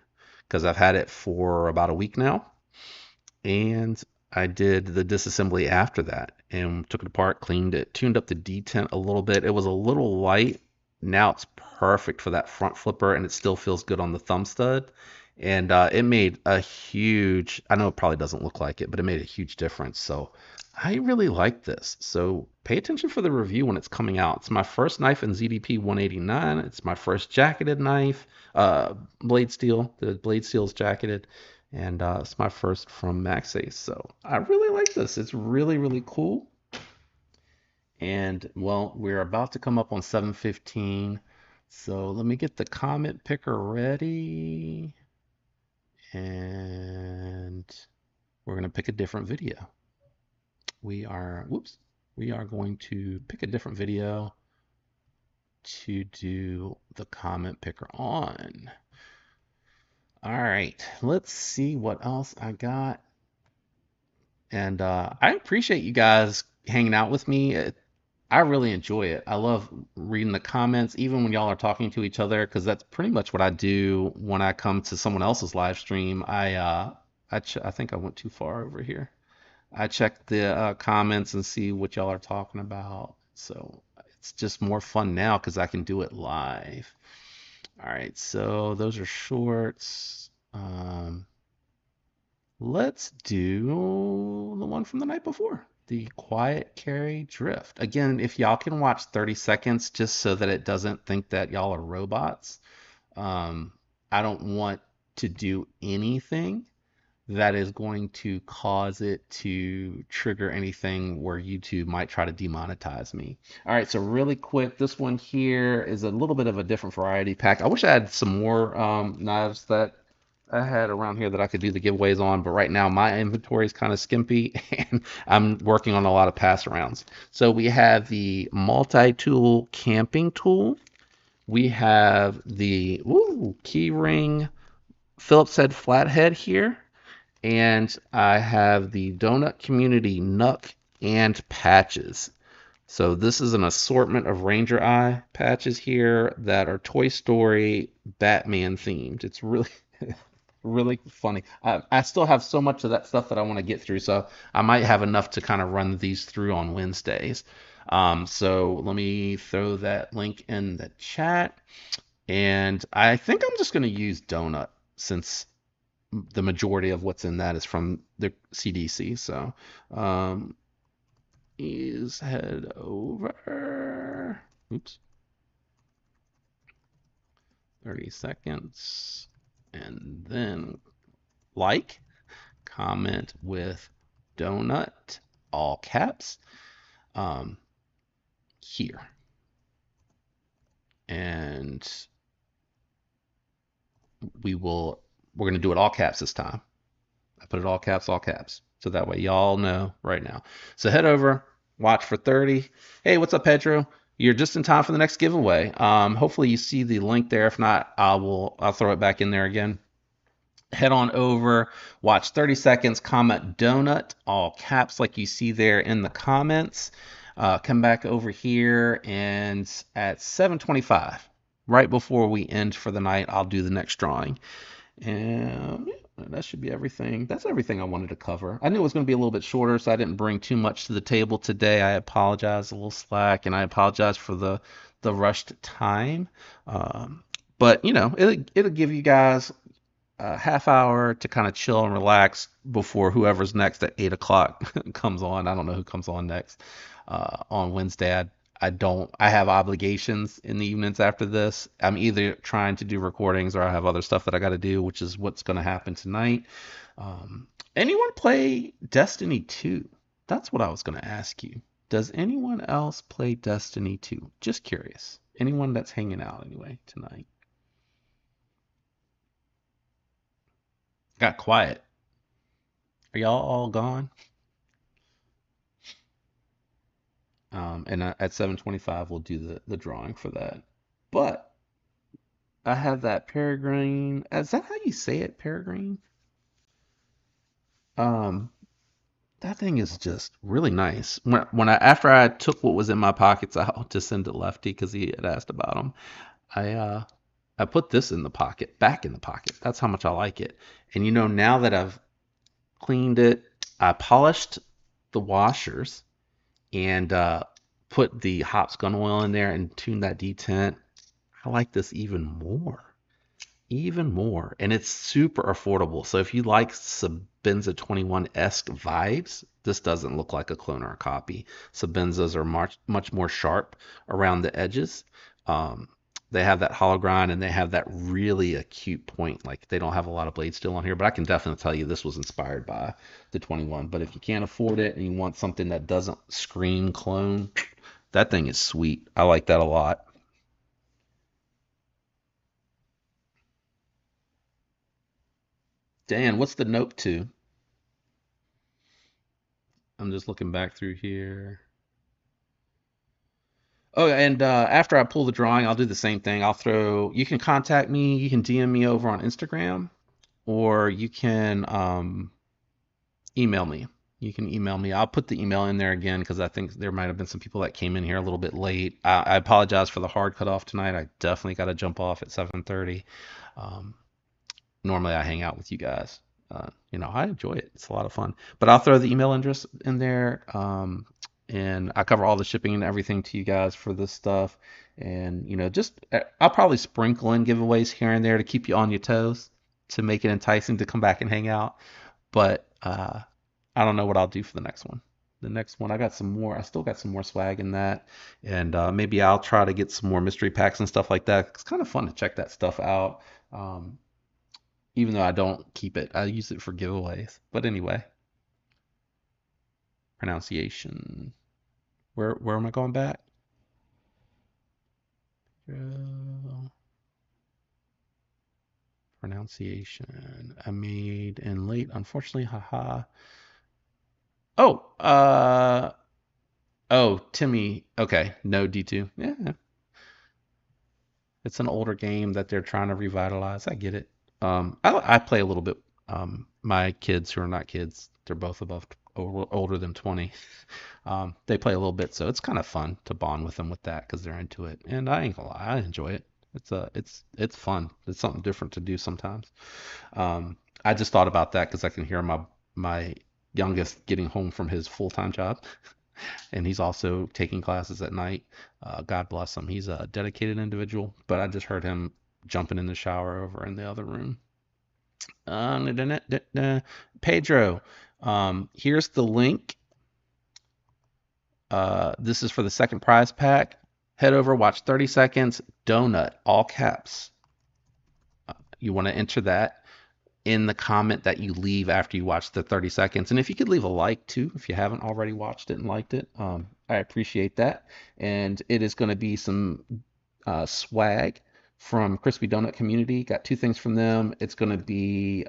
because I've had it for about a week now, and I did the disassembly after that and took it apart, cleaned it, tuned up the detent a little bit. It was a little light. Now it's perfect for that front flipper, and it still feels good on the thumb stud. And it made a huge, I know it probably doesn't look like it, but it made a huge difference. So I really like this. So pay attention for the review when it's coming out. It's my first knife in ZDP 189. It's my first jacketed knife, blade steel. The blade steel is jacketed, and it's my first from Max Ace. So I really like this. It's really, really cool. And well, we're about to come up on 7:15. So let me get the comment picker ready, and we're going to pick a different video. We are going to pick a different video to do the comment picker on. All right, let's see what else I got. And I appreciate you guys hanging out with me. I really enjoy it. I love reading the comments, even when y'all are talking to each other, because that's pretty much what I do when I come to someone else's live stream. I think I went too far over here. I check the comments and see what y'all are talking about. So It's just more fun now because I can do it live. All right, so those are shorts. Let's do the one from the night before, the Quiet Carry Drift. Again, if y'all can watch 30 seconds just so that it doesn't think that y'all are robots, um, I don't want to do anything that is going to cause it to trigger anything where YouTube might try to demonetize me. All right, so really quick, this one here is a little bit of a different variety pack. I wish I had some more knives that I had around here that I could do the giveaways on, but right now my inventory is kind of skimpy and I'm working on a lot of pass arounds. So we have the multi-tool camping tool. We have the keyring Phillips head flathead here. And I have the Donut Community Nuck and patches. So this is an assortment of Ranger Eye patches here that are Toy Story Batman themed. It's really really funny. I still have so much of that stuff that I want to get through, so I might have enough to kind of run these through on Wednesdays. So let me throw that link in the chat. And I think I'm just going to use Donut since the majority of what's in that is from the CDC. So is head over. Oops. 30 seconds. And then like, comment with donut, all caps, here. And we're going to do it all caps this time. I put it all caps, so that way y'all know right now. So head over, watch for 30. Hey, what's up, Pedro? You're just in time for the next giveaway. Hopefully you see the link there. If not, I'll throw it back in there again. Head on over, watch 30 seconds, comment donut, all caps like you see there in the comments. Come back over here, and at 7:25, right before we end for the night, I'll do the next drawing. And that should be everything. That's everything I wanted to cover. I knew it was going to be a little bit shorter, so I didn't bring too much to the table today. I apologize, a little slack, and I apologize for the rushed time. But you know, it'll give you guys a half hour to kind of chill and relax before whoever's next at 8 o'clock comes on. I don't know who comes on next on Wednesday. I have obligations in the evenings after this. I'm either trying to do recordings or I have other stuff that I got to do, which is what's going to happen tonight. Anyone play Destiny 2? That's what I was going to ask you. Does anyone else play Destiny 2? Just curious. Anyone that's hanging out anyway tonight? Got quiet. Are y'all all gone? And at 7:25 we'll do the drawing for that. But I have that peregrine. Is that how you say it, peregrine? Um, that thing is just really nice. After I took what was in my pockets out to send to Lefty because he had asked about them, I put this in the pocket, back in the pocket. That's how much I like it. And you know, now that I've cleaned it, I polished the washers and put the hops gun oil in there and tuned that detent. I like this even more. Even more. And it's super affordable. So if you like Sebenza 21-esque vibes, this doesn't look like a clone or a copy. Sebenzas are much more sharp around the edges. They have that hollow grind and they have that really acute point. Like they don't have a lot of blade steel on here, but I can definitely tell you this was inspired by the 21. But if you can't afford it and you want something that doesn't scream clone, that thing is sweet. I like that a lot. Dan, what's the note to? I'm just looking back through here. Oh, and after I pull the drawing, I'll do the same thing. You can contact me, you can DM me over on Instagram, or you can email me. You can email me. I'll put the email in there again because I think there might have been some people that came in here a little bit late. I apologize for the hard cutoff tonight. I definitely got to jump off at 7:30. Um, Normally I hang out with you guys. I enjoy it. It's a lot of fun. But I'll throw the email address in there. and I cover all the shipping and everything to you guys for this stuff. And just I'll probably sprinkle in giveaways here and there to keep you on your toes, to make it enticing to come back and hang out. But I don't know what I'll do for the next one. The next one, I got some more. I still got some more swag in that, and maybe I'll try to get some more mystery packs and stuff like that. It's kind of fun to check that stuff out. Even though I don't keep it, I use it for giveaways. But anyway, pronunciation. Where am I going back? Pronunciation. I made in late, unfortunately. Haha. Oh, oh, Timmy. Okay, no D2. Yeah, it's an older game that they're trying to revitalize. I get it. I play a little bit. My kids who are not kids, they're both above older than 20. They play a little bit, so it's kind of fun to bond with them with that because they're into it. And I ain't gonna lie, I enjoy it. It's fun. It's something different to do sometimes. I just thought about that because I can hear my youngest getting home from his full-time job, and he's also taking classes at night. God bless him. He's a dedicated individual, but I just heard him jumping in the shower over in the other room. Pedro, here's the link. This is for the second prize pack. Head over, watch 30 seconds, donut, all caps. You want to enter that in the comment that you leave after you watch the 30 seconds. And if you could leave a like too, if you haven't already watched it and liked it, I appreciate that. And it is going to be some swag from Crispy Donut Community. Got two things from them. It's going to be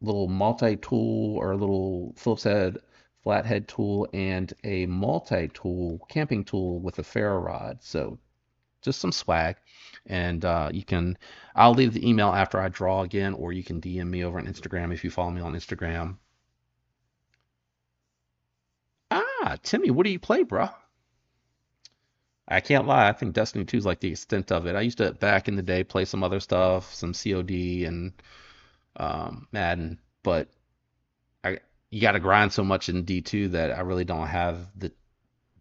little multi-tool or a little Phillips head flathead tool and a multi-tool camping tool with a ferro rod. So just some swag. And I'll leave the email after I draw again, or you can DM me over on Instagram if you follow me on Instagram. Ah, Timmy, what do you play, bro? I can't lie. I think Destiny 2 is like the extent of it. I used to back in the day play some other stuff, some COD and Madden, but you got to grind so much in D2 that I really don't have the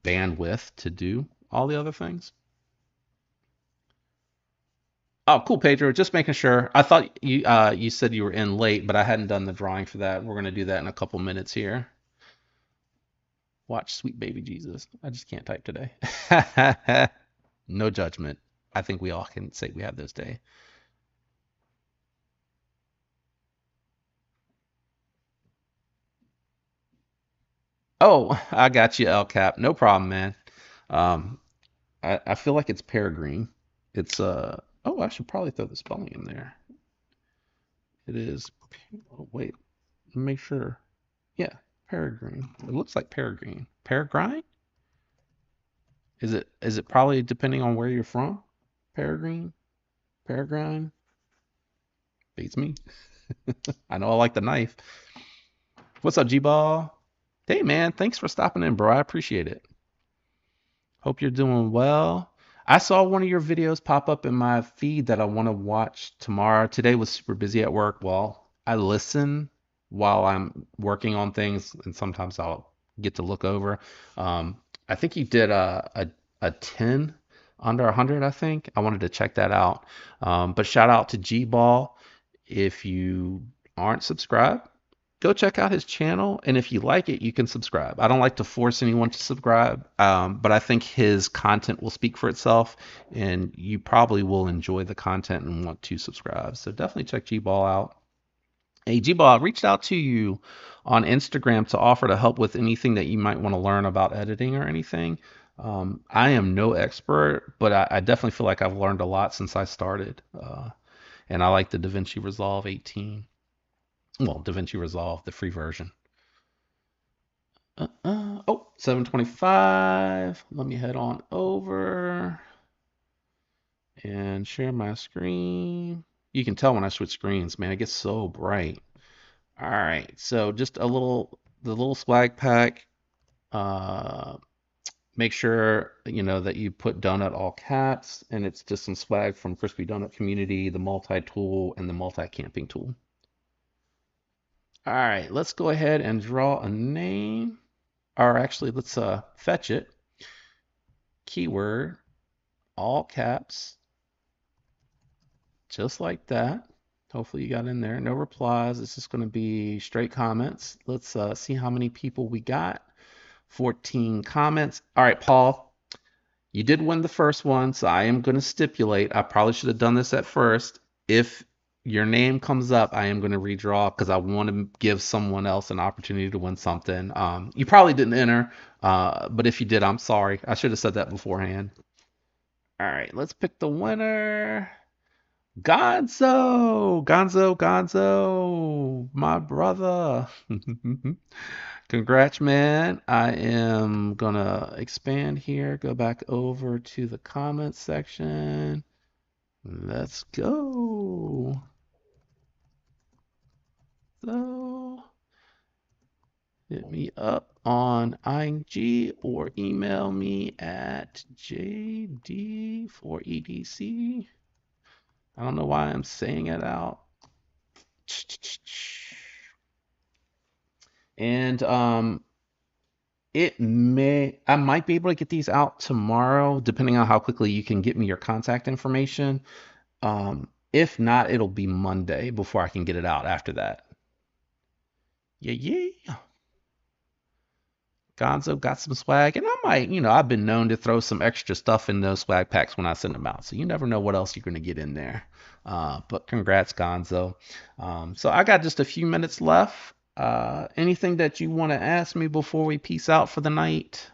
bandwidth to do all the other things. Oh, cool, Pedro. Just making sure. I thought you said you were in late, but I hadn't done the drawing for that. We're gonna do that in a couple minutes here. Watch Sweet Baby Jesus. I just can't type today. No judgment. I think we all can say we have this day. Oh, I got you, El Cap. No problem, man. Um, I feel like it's peregrine. It's oh, I should probably throw the spelling in there. It is. Oh, wait, make sure. Yeah, peregrine. It looks like peregrine. Peregrine? Is it probably depending on where you're from? Peregrine? Peregrine? Beats me. I know I like the knife. What's up, G-Ball? Hey man, thanks for stopping in, bro. I appreciate it. Hope you're doing well. I saw one of your videos pop up in my feed that I want to watch tomorrow. Today was super busy at work. Well, I listen while I'm working on things, and sometimes I'll get to look over. I think you did a 10 under 100, I think. I wanted to check that out. But shout out to G Ball. If you aren't subscribed, go check out his channel, and if you like it, you can subscribe. I don't like to force anyone to subscribe, but I think his content will speak for itself, and you probably will enjoy the content and want to subscribe. So definitely check G-Ball out. Hey, G-Ball, I reached out to you on Instagram to offer to help with anything that you might want to learn about editing or anything. I am no expert, but I definitely feel like I've learned a lot since I started. And I like the DaVinci Resolve 18. Well, DaVinci Resolve, the free version. Oh, 725. Let me head on over and share my screen. You can tell when I switch screens, man, it gets so bright. All right, so just the little swag pack. Uh, Make sure that you put donut all caps, and it's just some swag from Crispy Donut Community, the multi-tool and the multi-camping tool. All right, let's go ahead and draw a name. Or actually, let's fetch it. Keyword, all caps, just like that. Hopefully you got in there. No replies. It's just going to be straight comments. Let's see how many people we got. 14 comments. All right, Paul, you did win the first one, so I am going to stipulate. I probably should have done this at first. If your name comes up, I am going to redraw because I want to give someone else an opportunity to win something. You probably didn't enter, but if you did, I'm sorry. I should have said that beforehand. All right, let's pick the winner. Gonzo, Gonzo, Gonzo, my brother. Congrats, man. I am gonna expand here, go back over to the comments section. Let's go. So, hit me up on IG or email me at JD4EDC. I don't know why I'm saying it out. And I might be able to get these out tomorrow, depending on how quickly you can get me your contact information. If not, it'll be Monday before I can get it out after that. Yeah. Gonzo got some swag, and I might, I've been known to throw some extra stuff in those swag packs when I send them out. So you never know what else you're going to get in there. But congrats, Gonzo. So I got just a few minutes left. Anything that you want to ask me before we peace out for the night?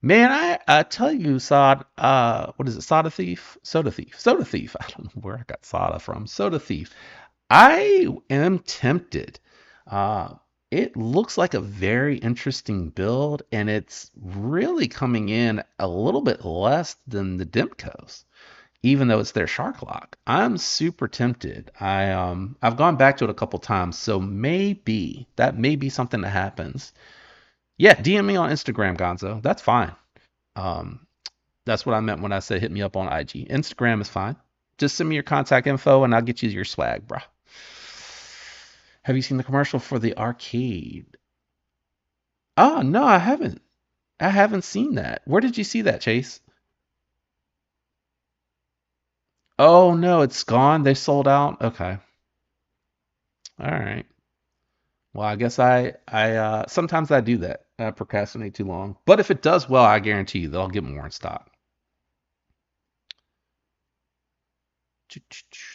Man, I tell you, Sod, what is it? Soda Thief? Soda Thief. Soda Thief. I don't know where I got soda from. Soda Thief. I am tempted. Uh, it looks like a very interesting build, and it's really coming in a little bit less than the Dimcos, even though it's their Shark Lock. I'm super tempted. I've gone back to it a couple times, so maybe that may be something that happens. Yeah, DM me on Instagram, Gonzo. That's fine. Um, that's what I meant when I said hit me up on IG. Instagram is fine. Just send me your contact info and I'll get you your swag, bro. Have you seen the commercial for the arcade? Oh, no, I haven't. I haven't seen that. Where did you see that, Chase? Oh, no, it's gone. They sold out. Okay. All right. Well, I guess I sometimes I do that. I procrastinate too long. But if it does well, I guarantee you that I'll get more in stock.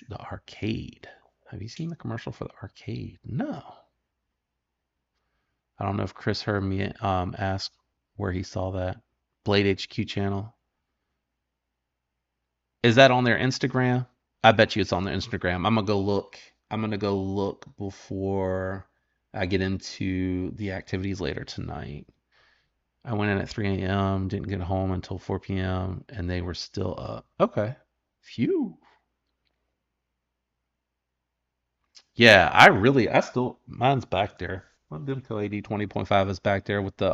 The arcade. Have you seen the commercial for the arcade? No. I don't know if Chris heard me ask where he saw that. Blade HQ channel. Is that on their Instagram? I bet you it's on their Instagram. I'm gonna go look. I'm gonna go look before I get into the activities later tonight. I went in at 3 a.m., didn't get home until 4 p.m., and they were still up. Okay. Phew. Yeah, mine's back there. My Dimco AD 20.5 is back there with the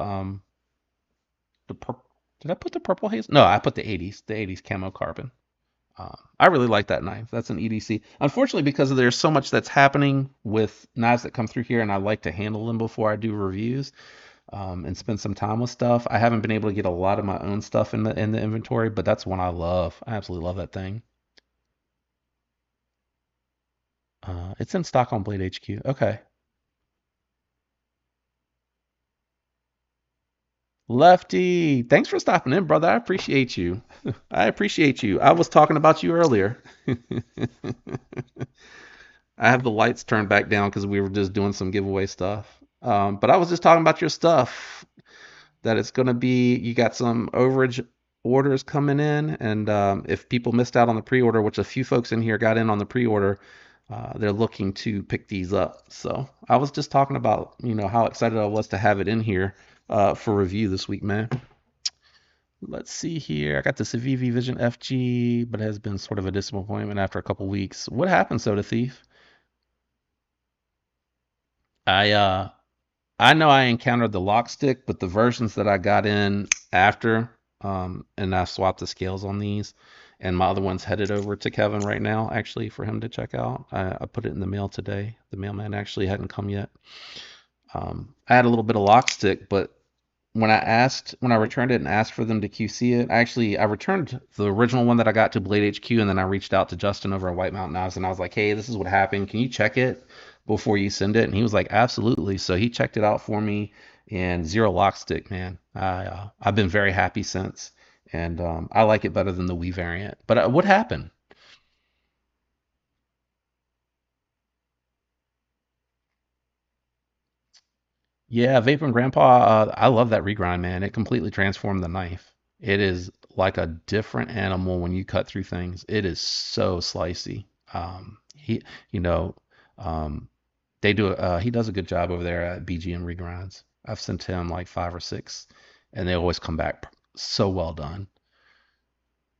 purple. Did I put the purple haze? No, I put the 80s camo carbon. I really like that knife. That's an EDC. Unfortunately, because there's so much that's happening with knives that come through here, and I like to handle them before I do reviews and spend some time with stuff. I haven't been able to get a lot of my own stuff in the inventory, but that's one I love. I absolutely love that thing. It's in stock on Blade HQ. Okay. Lefty, thanks for stopping in, brother. I appreciate you. I appreciate you. I was talking about you earlier. I have the lights turned back down because we were just doing some giveaway stuff. But I was just talking about your stuff. That it's going to be, you got some overage orders coming in. And if people missed out on the pre order, which a few folks in here got in on the pre order, they're looking to pick these up. So I was just talking about, how excited I was to have it in here for review this week, man. Let's see here. I got the Civivi Vision FG, but it has been sort of a disappointment after a couple weeks. What happened, Soda Thief? I I know I encountered the lock stick, but the versions that I got in after, and I swapped the scales on these, and my other one's headed over to Kevin right now, actually, for him to check out. I put it in the mail today. The mailman actually hadn't come yet. I had a little bit of lock stick, but when I returned it and asked for them to QC it, I returned the original one that I got to Blade HQ, and then I reached out to Justin over at White Mountain Knives, and I was like, hey, this is what happened. Can you check it before you send it? And he was like, absolutely. So he checked it out for me, and zero lock stick, man. I've been very happy since, and I like it better than the Wii variant. But what happened? Yeah, Vaping Grandpa, I love that regrind, man. It completely transformed the knife. It is like a different animal when you cut through things. It is so slicey. He, you know, um, he does a good job over there at BGM Regrinds. I've sent him like five or six, and they always come back so well done.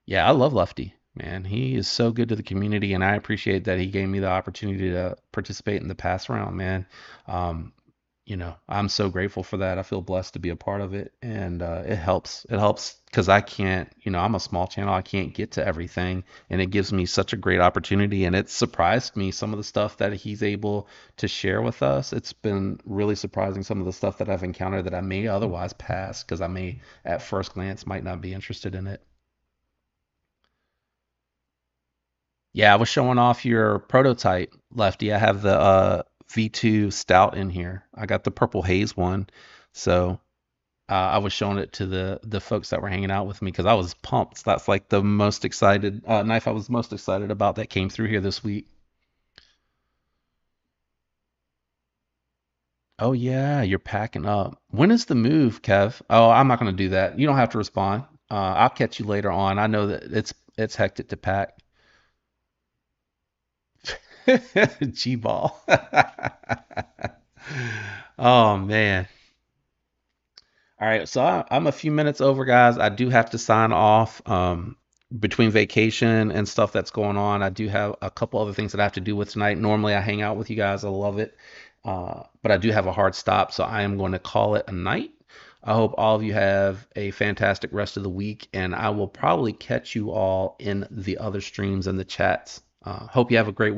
Yeah, I love Lefty, man. He is so good to the community, and I appreciate that he gave me the opportunity to participate in the pass round, man. Um, I'm so grateful for that. I feel blessed to be a part of it, and it helps. It helps because I can't, I'm a small channel. I can't get to everything, and it gives me such a great opportunity. And it surprised me some of the stuff that he's able to share with us. It's been really surprising some of the stuff that I've encountered that I may otherwise pass because I may, at first glance, might not be interested in it. Yeah, I was showing off your prototype, Lefty. I have the V2 Stout in here. I got the Purple Haze one. So I was showing it to the folks that were hanging out with me because I was pumped. That's like the most excited knife I was most excited about that came through here this week. Oh yeah, you're packing up. When is the move, Kev? Oh, I'm not gonna do that. You don't have to respond. I'll catch you later on. I know that it's hectic to pack. G-ball. Oh man. All right, so I'm a few minutes over, guys. I do have to sign off. Between vacation and stuff that's going on, I do have a couple other things that I have to do with tonight. Normally, I hang out with you guys. I love it. But I do have a hard stop, so I am going to call it a night. I hope all of you have a fantastic rest of the week, and I will probably catch you all in the other streams and the chats. Hope you have a great week.